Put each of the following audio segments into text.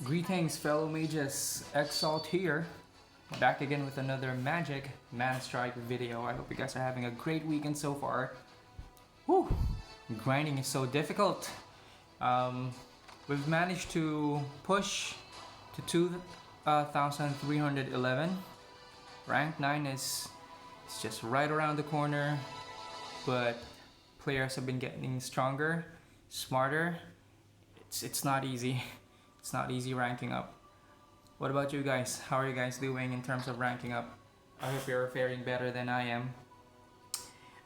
Greetings, fellow mages. Exalt here, back again with another Magic Manastrike video. I hope you guys are having a great weekend so far. Whew, grinding is so difficult. We've managed to push to 2,311. Rank 9 is just right around the corner, but players have been getting stronger, smarter. It's not easy. It's not easy ranking up. What about you guys? How are you guys doing in terms of ranking up? I hope you're faring better than I am.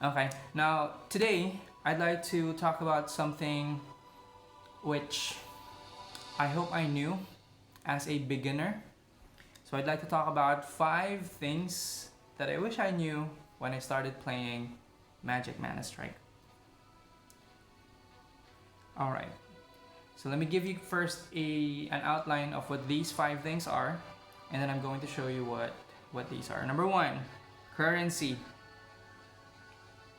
Okay, now today I'd like to talk about something which I hope I knew as a beginner. So I'd like to talk about 5 things that I wish I knew when I started playing Magic Manastrike. Alright. So let me give you first an outline of what these 5 things are, and then I'm going to show you what these are. Number 1, currency.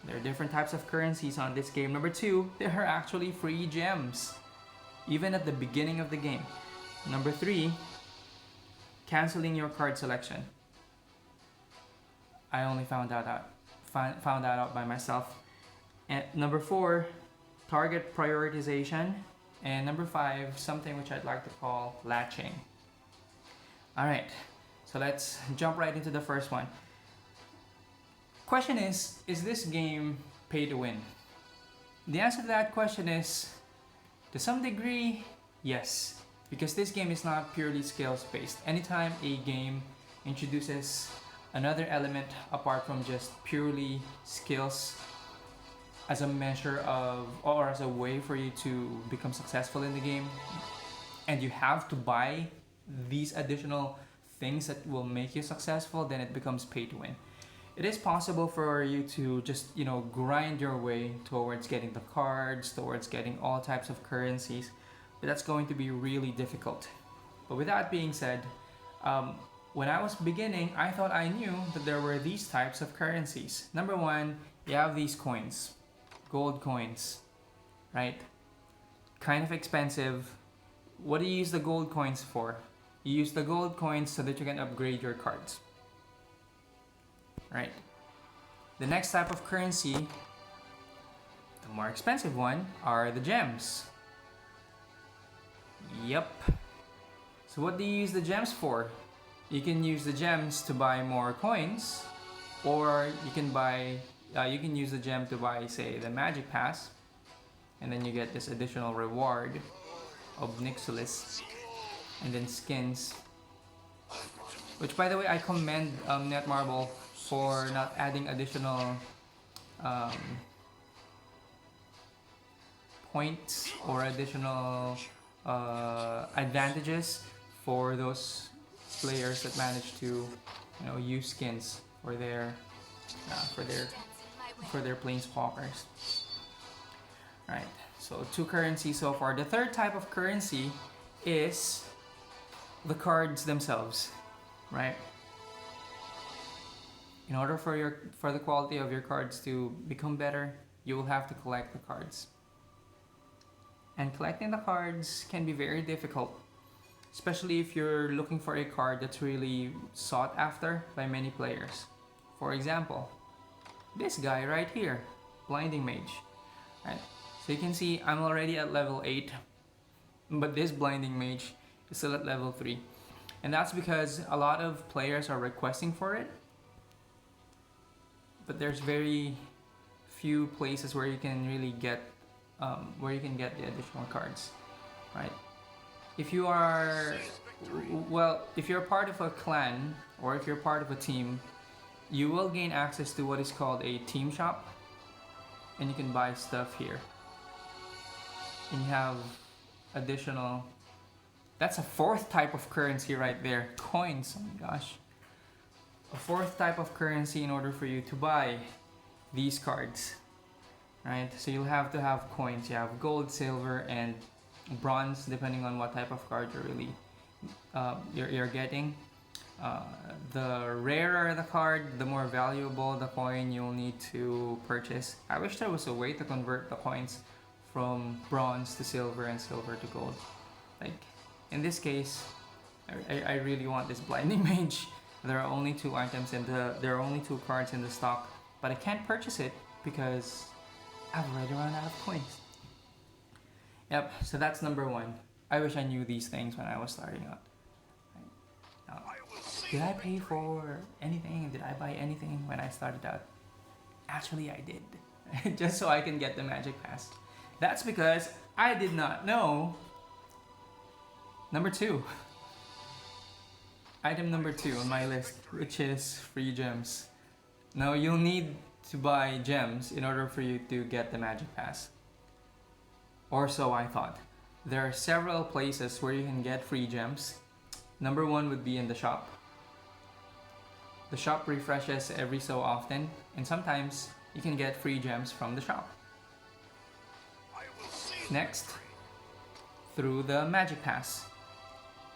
There are different types of currencies on this game. Number 2, there are actually free gems, even at the beginning of the game. Number 3, canceling your card selection. I only found that out by myself. And number 4, target prioritization. And number 5, something which I'd like to call latching. Alright, so let's jump right into the first one. Question is this game pay to win? The answer to that question is, to some degree, yes. Because this game is not purely skills based. Anytime a game introduces another element apart from just purely skills as a measure of, or as a way for you to become successful in the game, and you have to buy these additional things that will make you successful, then it becomes pay to win. It is possible for you to just, grind your way towards getting the cards, towards getting all types of currencies, but that's going to be really difficult. But with that being said, when I was beginning, I thought I knew that there were these types of currencies. Number 1, you have these coins. Gold coins, right? Kind of expensive. What do you use the gold coins for? You use the gold coins so that you can upgrade your cards, right? The next type of currency, the more expensive one, are the gems. Yep. So what do you use the gems for? You can use the gems to buy more coins, or you can use the gem to buy, say, the magic pass, and then you get this additional reward of Nixilis, and then skins, which, by the way, I commend Netmarble for not adding additional points or additional advantages for those players that manage to use skins for their planeswalkers. Right, so 2 currencies so far. The third type of currency is the cards themselves, right? In order for the quality of your cards to become better, you will have to collect the cards. And collecting the cards can be very difficult, especially if you're looking for a card that's really sought after by many players. For example, this guy right here, Blinding Mage, right? So you can see I'm already at level 8, but this Blinding Mage is still at level 3. And that's because a lot of players are requesting for it, but there's very few places where you can really get the additional cards, right? If you are, if you're part of a clan or if you're part of a team, you will gain access to what is called a team shop, and you can buy stuff here. And you have additional, that's a 4th type of currency right there, coins. Oh my gosh, a 4th type of currency in order for you to buy these cards, right? So you'll have to have coins. You have gold, silver, and bronze, depending on what type of card you're really you're getting. The rarer the card, the more valuable the coin you'll need to purchase. I wish there was a way to convert the coins from bronze to silver and silver to gold. Like, In this case, I really want this Blinding Mage. There are only 2 items and there are only 2 cards in the stock, but I can't purchase it because I've already run out of coins. Yep, so that's number 1. I wish I knew these things when I was starting out. Now, did I pay for anything? Did I buy anything when I started out? Actually, I did. Just so I can get the Magic Pass. That's because I did not know. Number 2. Item number 2 on my list, which is free gems. Now, you'll need to buy gems in order for you to get the Magic Pass. Or so I thought. There are several places where you can get free gems. Number 1 would be in the shop. The shop refreshes every so often, and sometimes you can get free gems from the shop. Next, through the Magic Pass.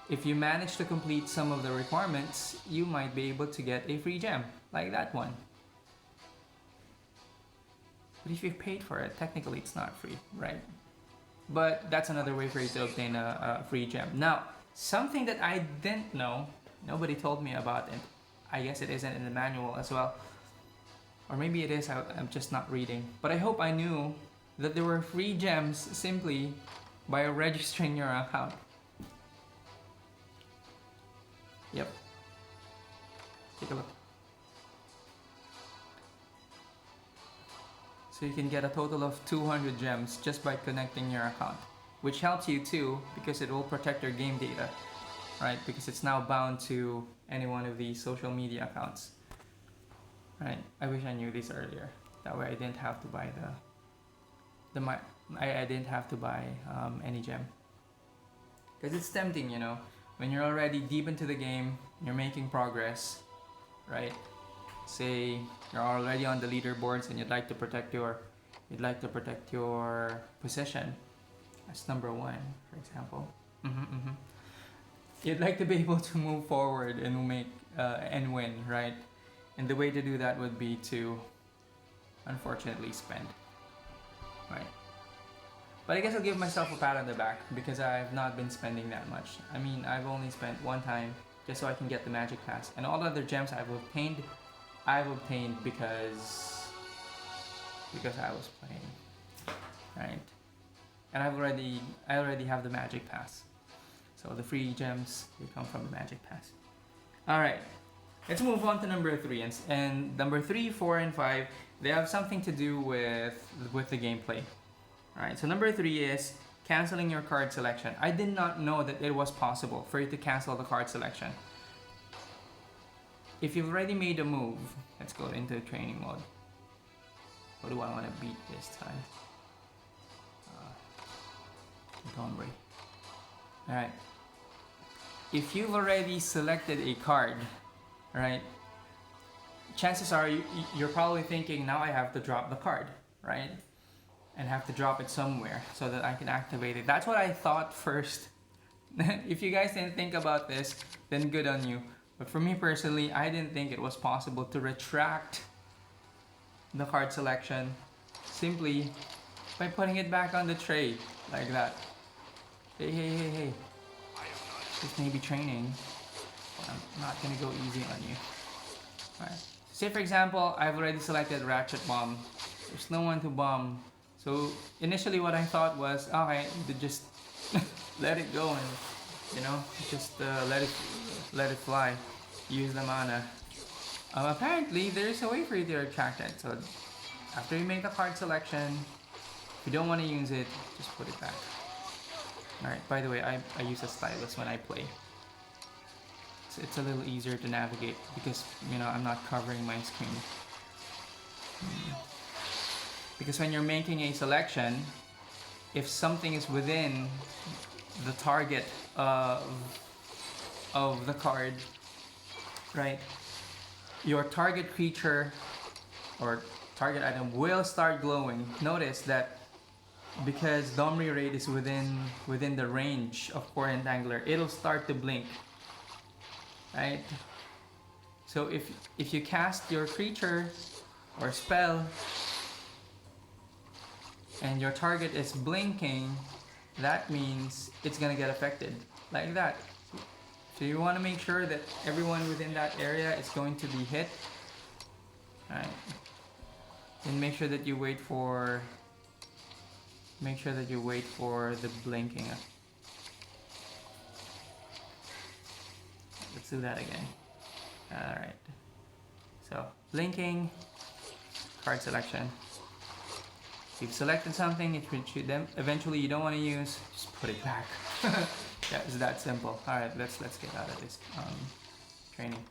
If you manage to complete some of the requirements, you might be able to get a free gem, like that one. But if you've paid for it, technically it's not free, right? But that's another way for you to obtain a free gem. Now, something that I didn't know, nobody told me about it. I guess it isn't in the manual as well. Or maybe it is, I'm just not reading. But I hope I knew that there were free gems simply by registering your account. Yep. Take a look. So you can get a total of 200 gems just by connecting your account, which helps you too because it will protect your game data, right? Because it's now bound to any one of these social media accounts, right? I wish I knew this earlier. That way I didn't have to buy I didn't have to buy any gem. Because it's tempting, you know, when you're already deep into the game, you're making progress, right? Say you're already on the leaderboards and you'd like to protect your position. That's number 1, for example. You'd like to be able to move forward and make and win, right? And the way to do that would be to, unfortunately, spend, right? But I guess I'll give myself a pat on the back because I've not been spending that much. I mean, I've only spent 1 time just so I can get the Magic Pass, and all the other gems I've obtained because I was playing, right? And I already have the Magic Pass, so the free gems they come from the Magic Pass. All right, let's move on to number 3, and number 3, 4, and 5 they have something to do with the gameplay. All right, so number 3 is canceling your card selection. I did not know that it was possible for you to cancel the card selection. If you've already made a move, let's go into training mode. What do I want to beat this time? Don't worry. Alright. If you've already selected a card, right, chances are you're probably thinking, now I have to drop the card, right? And have to drop it somewhere so that I can activate it. That's what I thought first. If you guys didn't think about this, then good on you. But for me personally, I didn't think it was possible to retract the card selection simply by putting it back on the tray like that. Hey. This may be training, but I'm not gonna go easy on you. Alright. Say for example, I've already selected Ratchet Bomb. There's no one to bomb. So initially what I thought was, okay, to just let it go and, you know, just let it fly. Use the mana. Apparently there's a way for you to retract it. So after you make the card selection, if you don't want to use it, just put it back. Alright, by the way, I use a stylus when I play. It's a little easier to navigate because, you know, I'm not covering my screen. Because when you're making a selection, if something is within the target of the card, right, your target creature or target item will start glowing. Notice that because Domri Raid is within the range of Core Entangler, it'll start to blink, right? So if you cast your creature or spell and your target is blinking, that means it's gonna get affected. like that. So you want to make sure that everyone within that area is going to be hit. Alright. And make sure that you wait for the blinking. Let's do that again. Alright. So blinking, card selection. If you've selected something, eventually you don't want to use, just put it back. Yeah, it's that simple. Alright, let's get out of this training.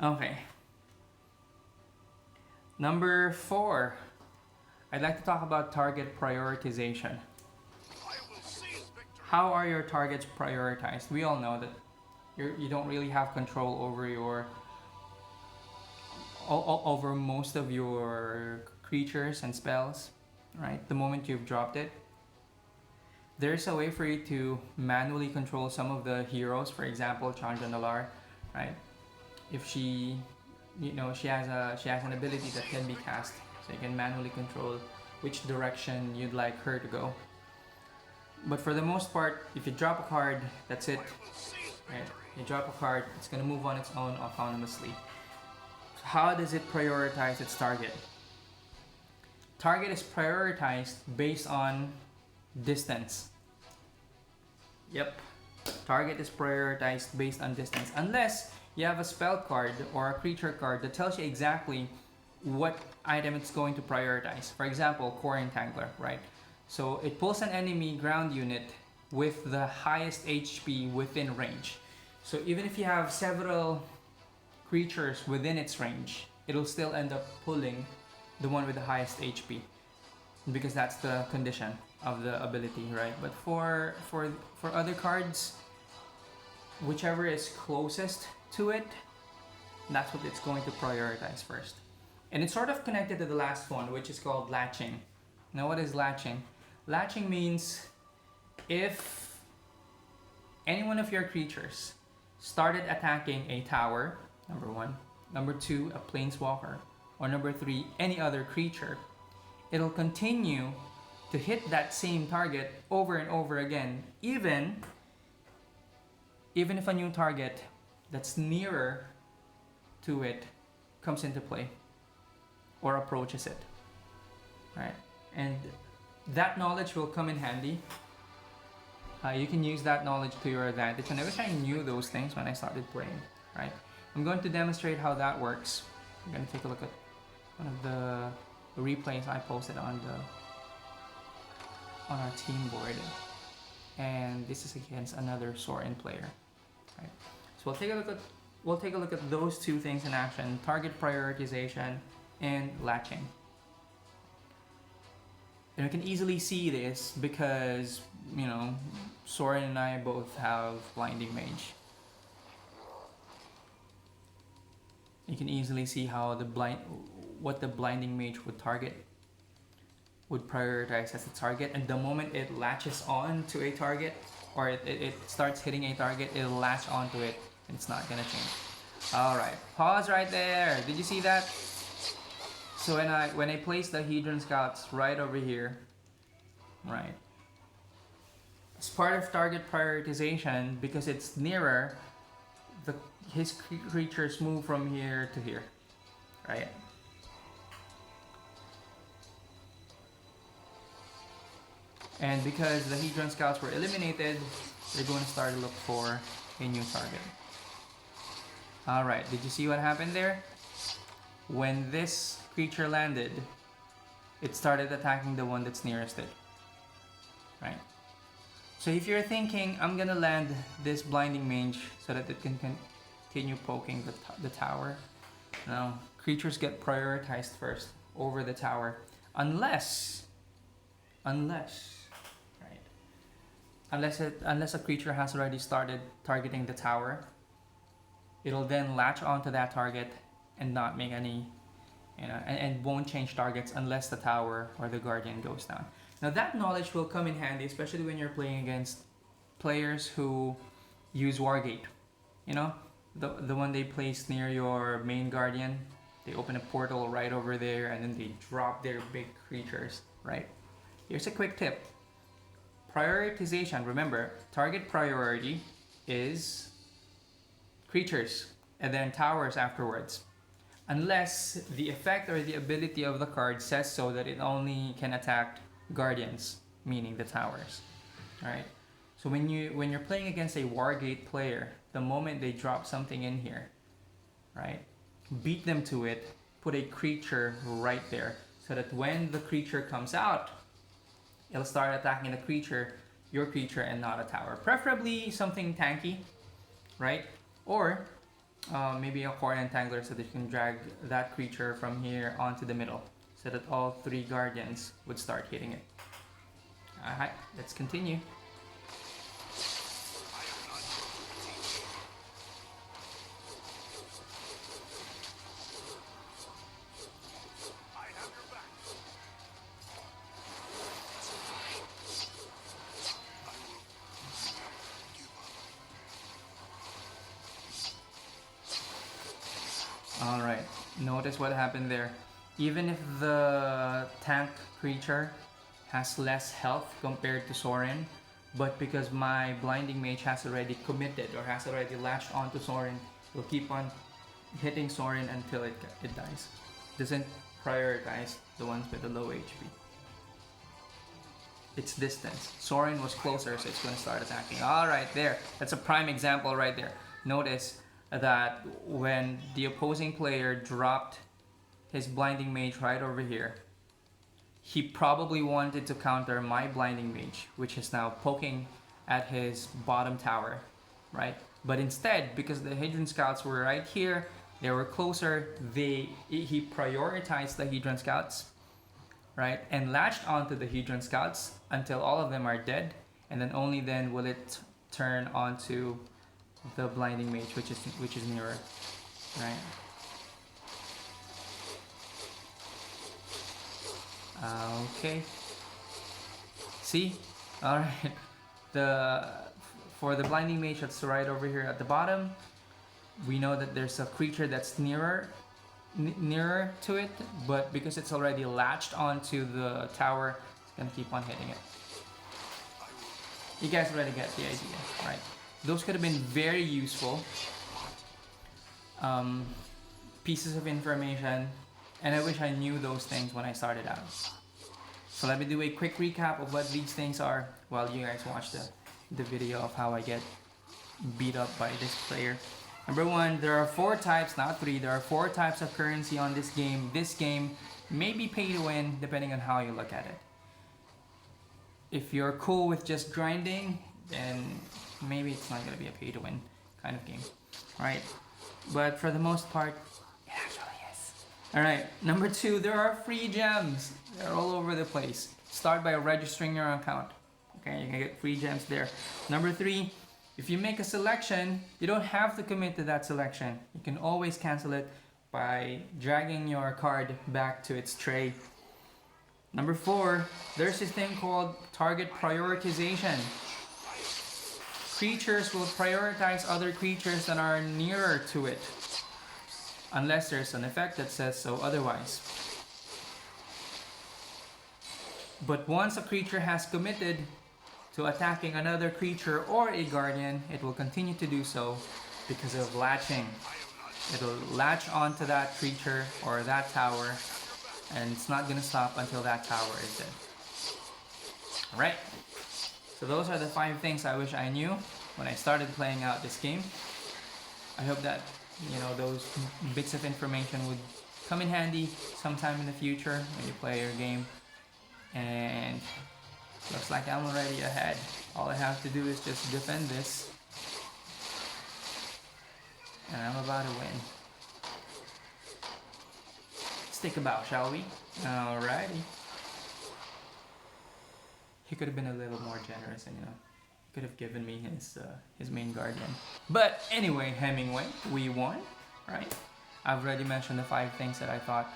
Okay. Number 4. I'd like to talk about target prioritization. How are your targets prioritized? We all know that you don't really have control over over most of your creatures and spells, right? The moment you've dropped it, there's a way for you to manually control some of the heroes. For example, Chandra, right? If she has an ability that can be cast, so you can manually control which direction you'd like her to go. But for the most part, if you drop a card, that's it. Right? You drop a card, it's gonna move on its own autonomously. So how does it prioritize its target? Target is prioritized based on distance. Yep. Target is prioritized based on distance. Unless you have a spell card or a creature card that tells you exactly what item it's going to prioritize. For example, Core Entangler, right? So it pulls an enemy ground unit with the highest HP within range. So even if you have several creatures within its range, it'll still end up pulling the one with the highest HP, because that's the condition of the ability, right? But for other cards, whichever is closest to it, that's what it's going to prioritize first. And it's sort of connected to the last one, which is called latching. Now, what is latching? Latching means if any one of your creatures started attacking a tower, number 1, number 2, a planeswalker, or number 3, any other creature, it'll continue to hit that same target over and over again, even if a new target that's nearer to it comes into play or approaches it, right? And that knowledge will come in handy. You can use that knowledge to your advantage, and I wish I knew those things when I started playing, right? I'm going to demonstrate how that works. I'm going to take a look at one of the replays I posted on our team board, and this is against another Sorin player, right? So we'll take a look at those two things in action: target prioritization and latching. And we can easily see this because, Sorin and I both have Blinding Mage. You can easily see how what the Blinding Mage would prioritize as a target, and the moment it latches on to a target, or it starts hitting a target, it'll latch onto it, and it's not gonna change. Alright, pause right there. Did you see that? So when I place the Hedron Scouts right over here, right, it's part of target prioritization because it's nearer. His creatures move from here to here, right? And because the Hedron Scouts were eliminated, they're going to start to look for a new target. Alright, did you see what happened there? When this creature landed, it started attacking the one that's nearest it, right? So if you're thinking, I'm gonna land this Blinding Mage so that it can continue poking the tower, no, creatures get prioritized first over the tower, unless a creature has already started targeting the tower. It'll then latch onto that target and not make any, and won't change targets unless the tower or the guardian goes down. Now that knowledge will come in handy, especially when you're playing against players who use Wargate. The one they place near your main guardian. They open a portal right over there, and then they drop their big creatures, right? Here's a quick tip. Prioritization, remember, target priority is creatures and then towers afterwards. Unless the effect or the ability of the card says so that it only can attack guardians, meaning the towers. Alright? So when you're playing against a Wargate player, the moment they drop something in here, right? Beat them to it, put a creature right there, so that when the creature comes out, it'll start attacking the creature, your creature, and not a tower. Preferably something tanky, right? Or maybe a core entangler so that you can drag that creature from here onto the middle, so that all 3 guardians would start hitting it. Alright, let's continue. Alright, notice what happened there. Even if the tank creature has less health compared to Sorin, but because my Blinding Mage has already committed or has already latched onto Sorin, it'll keep on hitting Sorin until it dies. Doesn't prioritize the ones with the low HP. It's distance. Sorin was closer, so it's going to start attacking. Alright, there. That's a prime example right there. Notice that when the opposing player dropped his Blinding Mage right over here, he probably wanted to counter my Blinding Mage, which is now poking at his bottom tower, right? But instead, because the Hedron Scouts were right here, they were closer, he prioritized the Hedron Scouts, right? And latched onto the Hedron Scouts until all of them are dead, and then only then will it turn onto the Blinding Mage, which is nearer, right? Okay. See, all right. For the Blinding Mage that's right over here at the bottom, we know that there's a creature that's nearer to it, but because it's already latched onto the tower, it's gonna keep on hitting it. You guys already get the idea, right? Those could have been very useful pieces of information, and I wish I knew those things when I started out. So let me do a quick recap of what these things are while you guys watch the video of how I get beat up by this player. Number 1, there are 4 types, not 3. There are 4 types of currency on this game. This game may be pay to win depending on how you look at it. If you're cool with just grinding, then maybe it's not going to be a pay to win kind of game, right? But for the most part, it actually is. Alright, number 2, there are free gems. They're all over the place. Start by registering your account. Okay, you can get free gems there. Number 3, if you make a selection, you don't have to commit to that selection. You can always cancel it by dragging your card back to its tray. Number 4, there's this thing called target prioritization. Creatures will prioritize other creatures that are nearer to it, unless there's an effect that says so otherwise. But once a creature has committed to attacking another creature or a guardian, it will continue to do so because of latching. It'll latch onto that creature or that tower, and it's not gonna stop until that tower is dead. Alright, so those are the 5 things I wish I knew when I started playing out this game. I hope that, you know, those bits of information would come in handy sometime in the future when you play your game. And looks like I'm already ahead. All I have to do is just defend this, and I'm about to win. Stick about, shall we? Alrighty. He could have been a little more generous, and he could have given me his main guardian. But anyway, Hemingway, we won, right? I've already mentioned the 5 things that I thought,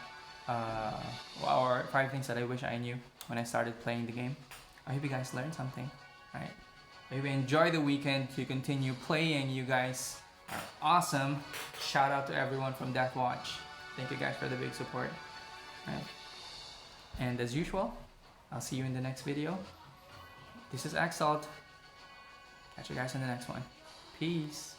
or 5 things that I wish I knew when I started playing the game. I hope you guys learned something, right? I hope you enjoy the weekend to continue playing. You guys are awesome. Shout out to everyone from Death Watch. Thank you guys for the big support, right? And as usual, I'll see you in the next video. This is Axel. Catch you guys in the next one. Peace.